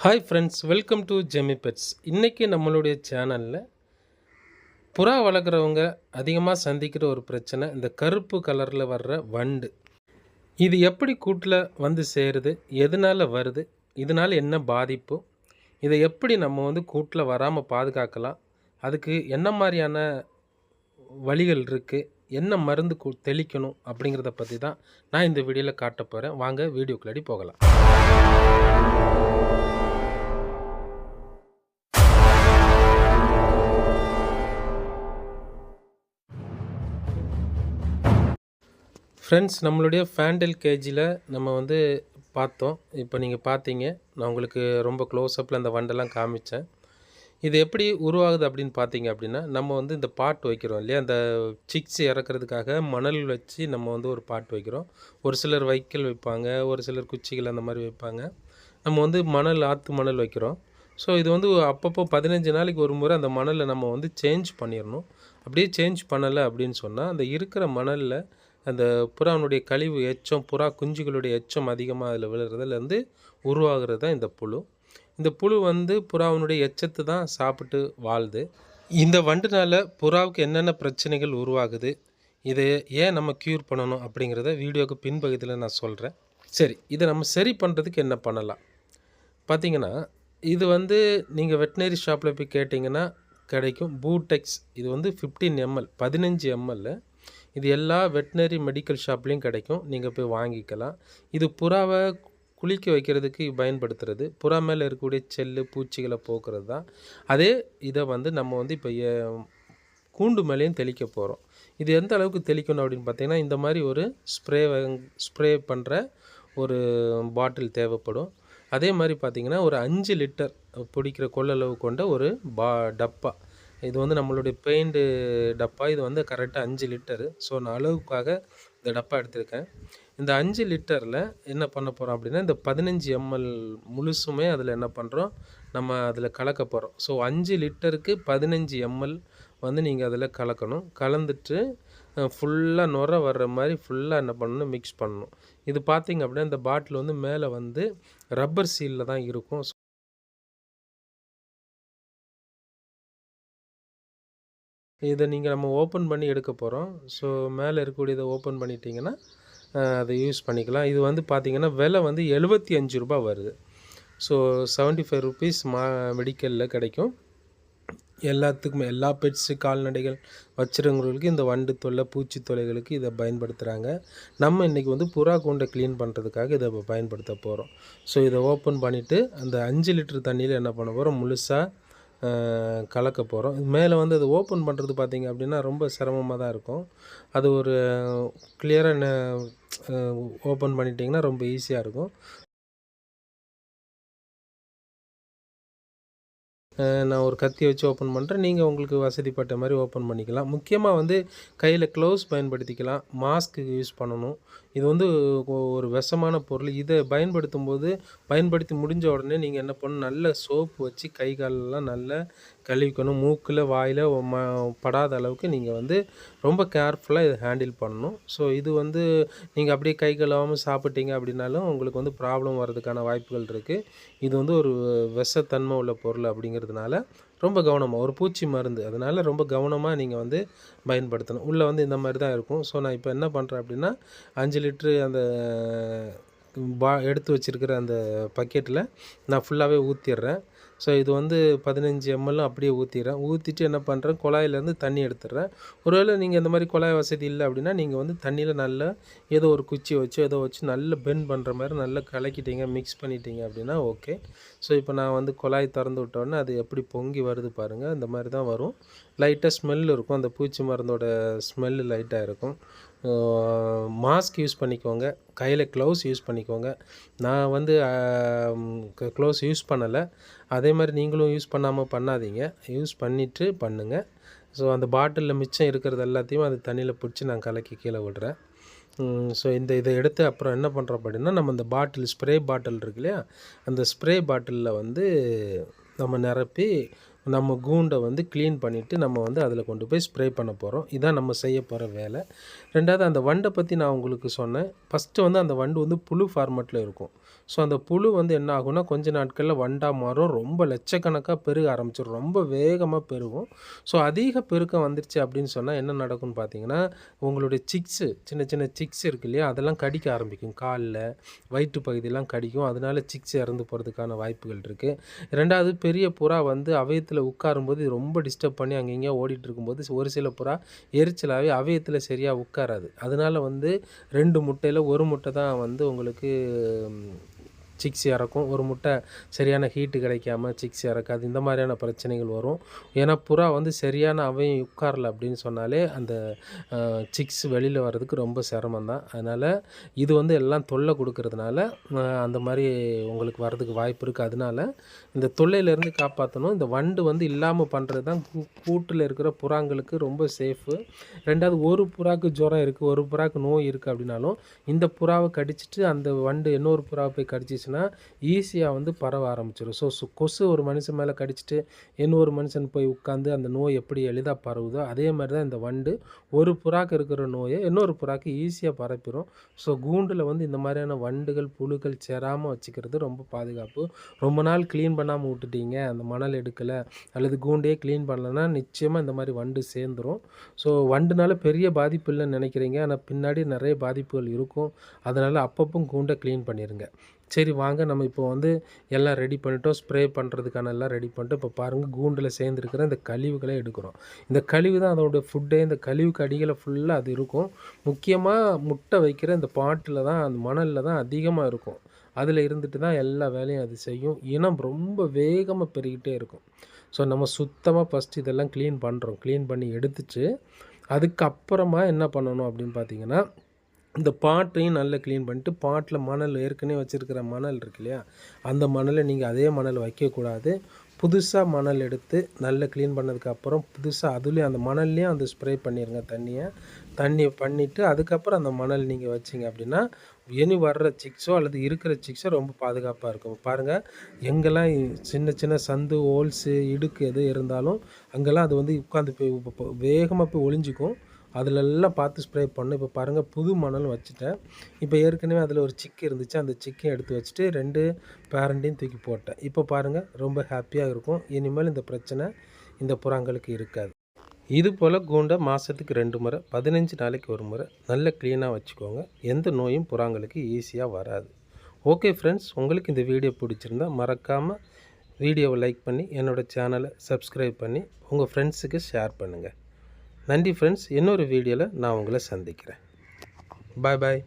Hi friends, welcome to Jemi Pets. இன்றைக்கி நம்மளுடைய சேனலில் புறா வளர்க்குறவங்க அதிகமாக சந்திக்கிற ஒரு பிரச்சனை இந்த கருப்பு கலரில் வர்ற வண்டு. இது எப்படி கூட்டில் வந்து சேருது, எதனால் வருது, இதனால் என்ன பாதிப்பு, இதை எப்படி நம்ம கூட்டில் வராமல் பாதுகாக்கலாம், அதுக்கு என்ன மாதிரியான வழிகள் இருக்குது, என்ன மருந்து தெளிக்கணும் அப்படிங்கிறத பற்றி தான் நான் இந்த வீடியோவில் காட்ட போகிறேன். வாங்க வீடியோக்குள்ளாடி போகலாம். ஃப்ரெண்ட்ஸ், நம்மளுடைய ஃபேண்டல் கேஜியில் நம்ம பார்த்தோம். இப்போ நீங்கள் பார்த்தீங்க, நான் உங்களுக்கு ரொம்ப க்ளோஸ்அப்பில் அந்த வண்டெல்லாம் காமித்தேன். இது எப்படி உருவாகுது அப்படின்னு பார்த்தீங்க அப்படின்னா, நம்ம இந்த பாட் வைக்கிறோம் இல்லையா, அந்த சிக்ஸ் இறக்குறதுக்காக மணல் வச்சு நம்ம ஒரு பாட் வைக்கிறோம். ஒரு சிலர் வைக்கல் வைப்பாங்க, ஒரு சிலர் குச்சிகள் அந்த மாதிரி வைப்பாங்க. நம்ம மணல், ஆற்று மணல் வைக்கிறோம். ஸோ இது அப்பப்போ 15 நாளைக்கு ஒரு முறை அந்த மணலை நம்ம சேஞ்ச் பண்ணிடணும். அப்படியே சேஞ்ச் பண்ணலை அப்படின்னு சொன்னால், அந்த இருக்கிற மணலில் அந்த புறாவுடைய கழிவு எச்சம், புறா குஞ்சுகளுடைய எச்சம் அதிகமாக அதில் விழுறதுலேருந்து உருவாகிறது தான் இந்த புழு. இந்த புழு புறாவினுடைய எச்சத்தை தான் சாப்பிட்டு வாழுது. இந்த வண்டுனால் புறாவுக்கு என்னென்ன பிரச்சனைகள் உருவாகுது, இதை ஏன் நம்ம க்யூர் பண்ணணும் அப்படிங்கிறத வீடியோவுக்கு பின்பகுதியில் நான் சொல்கிறேன். சரி, இதை நம்ம சரி பண்ணுறதுக்கு என்ன பண்ணலாம் பார்த்திங்கன்னா, இது நீங்கள் வெட்டினரி ஷாப்பில் போய் கேட்டிங்கன்னா கிடைக்கும். பூடெக்ஸ் இது 15 ml 15 ml. இது எல்லா வெட்டினரி மெடிக்கல் ஷாப்லேயும் கிடைக்கும். நீங்கள் போய் வாங்கிக்கலாம். இது புறாவை குளிக்க வைக்கிறதுக்கு பயன்படுத்துகிறது. புறா மேலே இருக்கக்கூடிய செல்லு பூச்சிகளை போக்குறது தான். அதே இதை நம்ம இப்போ கூண்டு மேலேயும் தெளிக்க போகிறோம். இது எந்த அளவுக்கு தெளிக்கணும் அப்படின்னு பார்த்தீங்கன்னா, இந்த மாதிரி ஒரு ஸ்ப்ரே பண்ணுற ஒரு பாட்டில் தேவைப்படும். அதே மாதிரி பார்த்திங்கன்னா, ஒரு 5 லிட்டர் பிடிக்கிற கொள்ளளவு கொண்ட ஒரு டப்பா. இது நம்மளுடைய பெயிண்ட்டு டப்பா. இது கரெக்டாக 5 லிட்டரு. ஸோ நான் அளவுக்காக இந்த டப்பா எடுத்திருக்கேன். இந்த 5 லிட்டரில் என்ன பண்ண போகிறோம் அப்படின்னா, இந்த 15 ml முழுசுமே அதில் என்ன பண்ணுறோம், நம்ம அதில் கலக்க போகிறோம். ஸோ 5 லிட்டருக்கு 15 ml நீங்கள் அதில் கலக்கணும். கலந்துட்டு ஃபுல்லாக நுர வர்ற மாதிரி ஃபுல்லாக என்ன பண்ணணும், மிக்ஸ் பண்ணணும். இது பார்த்திங்க அப்படின்னா, இந்த பாட்டில் மேலே ரப்பர் சீலில் தான் இருக்கும். இதை நம்ம ஓப்பன் பண்ணி எடுக்க போகிறோம். ஸோ மேலே இருக்கக்கூடியதை ஓப்பன் பண்ணிட்டீங்கன்னா அதை யூஸ் பண்ணிக்கலாம். இது பார்த்திங்கன்னா விலை 75 ரூபா வருது. ஸோ 75 ருபீஸ் மெடிக்கலில் கிடைக்கும். எல்லாத்துக்குமே, எல்லா பெட்ஸு கால்நடைகள் வச்சுருக்கிறவங்களுக்கு இந்த வண்டு தொல்லை, பூச்சி தொல்லைகளுக்கு இதை பயன்படுத்துகிறாங்க. நம்ம இன்றைக்கி புறா கூண்டை க்ளீன் பண்ணுறதுக்காக இதை பயன்படுத்த போகிறோம். ஸோ இதை ஓப்பன் பண்ணிவிட்டு அந்த 5 லிட்டர் தண்ணியில் என்ன பண்ண போகிறோம், முழுசாக கலக்க போகிறோம். மேலே அது ஓப்பன் பண்ணுறது பார்த்திங்க அப்படின்னா ரொம்ப சிரமமாக தான் இருக்கும். அது ஒரு கிளியராக ஓப்பன் பண்ணிட்டிங்கன்னா ரொம்ப ஈஸியாக இருக்கும். நான் ஒரு கத்தி வச்சு ஓப்பன் பண்ணுறேன். நீங்கள் உங்களுக்கு வசதிப்பட்ட மாதிரி ஓப்பன் பண்ணிக்கலாம். முக்கியமாக கையில் க்ளவுஸ் பயன்படுத்திக்கலாம். மாஸ்க்கு யூஸ் பண்ணணும். இது ஒரு விஷமான பொருள். இதை பயன்படுத்தி முடிஞ்ச உடனே நீங்கள் என்ன பண்ணணும், நல்ல சோப்பு வச்சு கை காலெல்லாம் நல்லா கழுவிக்கணும். மூக்கில் வாயில் படாத அளவுக்கு நீங்கள் ரொம்ப கேர்ஃபுல்லாக இதை ஹேண்டில் பண்ணணும். ஸோ இது நீங்கள் அப்படியே கை கழுவாமல் சாப்பிட்டீங்க அப்படின்னாலும் உங்களுக்கு ப்ராப்ளம் வர்றதுக்கான வாய்ப்புகள் இருக்குது. இது ஒரு விஷத்தன்மை உள்ள பொருள் அப்படிங்கிறதுனால ரொம்ப கவனமாக, ஒரு பூச்சி மருந்து, அதனால் ரொம்ப கவனமாக நீங்கள் பயன்படுத்தணும். உள்ளே இந்த மாதிரி தான் இருக்கும். ஸோ நான் இப்போ என்ன பண்ணுறேன் அப்படின்னா, 5 லிட்ரு அந்த எடுத்து வச்சுருக்கிற அந்த பக்கெட்டில் நான் ஃபுல்லாகவே ஊற்றிடுறேன். ஸோ இது 15 ml அப்படியே ஊற்றிடுறேன். ஊற்றிட்டு என்ன பண்ணுறேன், குழாயிலேருந்து தண்ணி எடுத்துடுறேன். ஒருவேளை நீங்கள் இந்த மாதிரி குழாய் வசதி இல்லை அப்படின்னா, நீங்கள் தண்ணியில் நல்லா ஏதோ ஒரு குச்சி வச்சு ஏதோ வச்சு நல்லா பெண்ட் பண்ணுற மாதிரி நல்லா கலக்கிட்டீங்க, மிக்ஸ் பண்ணிட்டீங்க அப்படின்னா ஓகே. ஸோ இப்போ நான் குழாய் திறந்து விட்டோன்னே அது எப்படி பொங்கி வருது பாருங்கள். இந்த மாதிரி தான் வரும். லைட்டாக ஸ்மெல் இருக்கும். அந்த பூச்சி மருந்தோட ஸ்மெல்லு லைட்டாக இருக்கும். மாஸ்க் யூஸ் பண்ணிக்கோங்க, கையில் க்ளவுஸ் யூஸ் பண்ணிக்கோங்க. நான் வந்து க்ளவுஸ் யூஸ் பண்ணலை. அதே மாதிரி நீங்களும் யூஸ் பண்ணாமல் பண்ணாதீங்க. யூஸ் பண்ணிவிட்டு பண்ணுங்கள். ஸோ அந்த பாட்டிலில் மிச்சம் இருக்கிறது எல்லாத்தையும் அது தண்ணியில் பிடிச்சி நான் கலக்கி கீழே விடுறேன். ஸோ இதை எடுத்து அப்புறம் என்ன பண்ணுறோம் அப்படின்னா, நம்ம இந்த பாட்டில் ஸ்ப்ரே பாட்டில் இருக்கு இல்லையா, அந்த ஸ்ப்ரே பாட்டிலில் வந்து நம்ம நிரப்பி நம்ம கூண்டை வந்து க்ளீன் பண்ணிவிட்டு நம்ம வந்து அதில் கொண்டு போய் ஸ்ப்ரே பண்ண போகிறோம். இதான் நம்ம செய்ய போகிற வேலை. 2வது அந்த வண்டை பற்றி நான் உங்களுக்கு சொன்னேன். ஃபஸ்ட்டு வந்து அந்த வண்டு வந்து புழு ஃபார்மேட்டில் இருக்கும். ஸோ அந்த புழு வந்து என்ன ஆகும்னா கொஞ்ச நாட்களில் வண்டாக மாறும். ரொம்ப லட்சக்கணக்காக பெருக ஆரம்பிச்சிடும். ரொம்ப வேகமாக பெருகும். ஸோ அதிக பெருக்கம் வந்துருச்சு அப்படின்னு சொன்னால் என்ன நடக்கும்னு பார்த்தீங்கன்னா, உங்களுடைய சிக்ஸு சின்ன சின்ன சிக்ஸ் இருக்கு இல்லையா, அதெல்லாம் கடிக்க ஆரம்பிக்கும். காலில் வயிற்று பகுதியெல்லாம் கடிக்கும். அதனால சிக்ஸ் இறந்து போகிறதுக்கான வாய்ப்புகள் இருக்குது. 2வது பெரிய புறா வந்து அவயத்தில் உட்காரும்போது இது ரொம்ப டிஸ்டர்ப் பண்ணி அங்கே இங்கேயா ஓடிட்டு இருக்கும்போது ஒரு சில புறா எரிச்சலாகவே அவயத்தில் சரியாக உட்காராது. அதனால வந்து 2 முட்டையில் 1 முட்டை தான் வந்து உங்களுக்கு சிக்ஸ் இறக்கும். ஒரு முட்டை சரியான ஹீட்டு கிடைக்காம சிக்ஸ் இறக்காது. இந்த மாதிரியான பிரச்சனைகள் வரும். ஏன்னா புறா வந்து சரியான அவையும் உட்காரல அப்படின்னு சொன்னாலே அந்த சிக்ஸ் வெளியில் வர்றதுக்கு ரொம்ப சிரமம் தான். அதனால் இது வந்து எல்லாம் தொல்லை கொடுக்கறதுனால அந்த மாதிரி உங்களுக்கு வர்றதுக்கு வாய்ப்பு இருக்குது. அதனால இந்த தொல்லையிலேருந்து காப்பாற்றணும். இந்த வண்டு வந்து இல்லாமல் பண்ணுறது தான் கூட்டில் இருக்கிற புறாங்களுக்கு ரொம்ப சேஃபு. 2வது ஒரு புறாவுக்கு ஜுரம் இருக்குது, ஒரு புறாவுக்கு நோய் இருக்குது அப்படின்னாலும் இந்த புறாவை கடிச்சிட்டு அந்த வண்டு இன்னொரு புறாவை போய் கடிச்சிச்சுன்னா ஈஸியாக வந்து பரவ ஆரம்பிச்சிடும். ஸோ கொசு ஒரு மனுஷன் மேலே கடிச்சிட்டு இன்னொரு மனுஷன் போய் உட்காந்து அந்த நோய் எப்படி எளிதாக பரவுதோ அதே மாதிரி தான் இந்த வண்டு ஒரு புறாக்கு இருக்கிற நோயை இன்னொரு புறாக்கு ஈஸியாக பரப்பிடும். ஸோ கூண்டில் வந்து இந்த மாதிரியான வண்டுகள் புழுக்கள் சேராமல் வச்சுக்கிறது ரொம்ப பாதுகாப்பு. ரொம்ப நாள் க்ளீன் பண்ணாமல் விட்டுட்டீங்க, அந்த மணல் எடுக்கலை அல்லது கூண்டே க்ளீன் பண்ணலைன்னா நிச்சயமாக இந்த மாதிரி வண்டு சேர்ந்துடும். ஸோ வண்டுனால பெரிய பாதிப்பு இல்லைன்னு நினைக்கிறீங்க, ஆனால் பின்னாடி நிறைய பாதிப்புகள் இருக்கும். அதனால் அப்பப்போ கூண்டை க்ளீன் பண்ணிடுங்க. சரி வாங்க, நம்ம இப்போ வந்து எல்லாம் ரெடி பண்ணிட்டோம். ஸ்ப்ரே பண்ணுறதுக்கான எல்லாம் ரெடி பண்ணிட்டு இப்போ பாருங்கள் கூண்டில் சேர்ந்துருக்கிற இந்த கழிவுகளை எடுக்கிறோம். இந்த கழிவு தான் அதோடய ஃபுட்டே. இந்த கழிவுக்கு அடியில் ஃபுல்லாக அது இருக்கும். முக்கியமாக முட்டை வைக்கிற இந்த பாட்டில் தான் அந்த மணலில் தான் அதிகமாக இருக்கும். அதில் இருந்துட்டு தான் எல்லா வேலையும் அது செய்யும். இனம் ரொம்ப வேகமாக பெருகிட்டே இருக்கும். ஸோ நம்ம சுத்தமாக ஃபஸ்ட்டு இதெல்லாம் க்ளீன் பண்ணுறோம். க்ளீன் பண்ணி எடுத்துட்டு அதுக்கப்புறமா என்ன பண்ணணும் அப்படின்னு பார்த்தீங்கன்னா, இந்த பாட்டையும் நல்லா க்ளீன் பண்ணிட்டு பாட்டில் மணல் ஏற்கனவே வச்சுருக்கிற மணல் இருக்கு இல்லையா, அந்த மணலை நீங்கள் அதே மணல் வைக்கக்கூடாது. புதுசாக மணல் எடுத்து நல்லா க்ளீன் பண்ணதுக்கப்புறம் புதுசாக அதுலேயும் அந்த மணல்லையும் அந்த ஸ்ப்ரே பண்ணிடுங்க தண்ணியை பண்ணிவிட்டு அதுக்கப்புறம் அந்த மணல் நீங்கள் வச்சிங்க அப்படின்னா இனி வர்ற சிக்ஸோ அல்லது இருக்கிற சிக்ஸோ ரொம்ப பாதுகாப்பாக இருக்கும். பாருங்கள், எங்கெல்லாம் சின்ன சின்ன சந்து ஹோல்ஸு இடுக்கு எது இருந்தாலும் அங்கெல்லாம் அது வந்து உட்காந்து போய் வேகமாக போய் ஒளிஞ்சிக்கும். அதிலெல்லாம் பார்த்து ஸ்ப்ரே பண்ணணும். இப்போ பாருங்கள், புது மணல் வச்சுட்டேன். இப்போ ஏற்கனவே அதில் ஒரு சிக்கு இருந்துச்சு, அந்த சிக்கையும் எடுத்து வச்சுட்டு 2 பேரண்டையும் தூக்கி போட்டேன். இப்போ பாருங்கள், ரொம்ப ஹாப்பியாக இருக்கும். இனிமேல் இந்த பிரச்சனை இந்த புறாங்களுக்கு இருக்காது. இது போல் கூண்டை மாதத்துக்கு 2 முறை 15 நாளைக்கு ஒரு முறை நல்ல க்ளீனாக வச்சுக்கோங்க. எந்த நோயும் புறாங்களுக்கு ஈஸியாக வராது. ஓகே ஃப்ரெண்ட்ஸ், உங்களுக்கு இந்த வீடியோ பிடிச்சிருந்தா மறக்காமல் வீடியோவை லைக் பண்ணி என்னோடய சேனலை சப்ஸ்கிரைப் பண்ணி உங்கள் ஃப்ரெண்ட்ஸுக்கு ஷேர் பண்ணுங்கள். நன்றி ஃப்ரெண்ட்ஸ். இன்னொரு வீடியோவில் நான் உங்களை சந்திக்கிறேன். பாய் பாய்.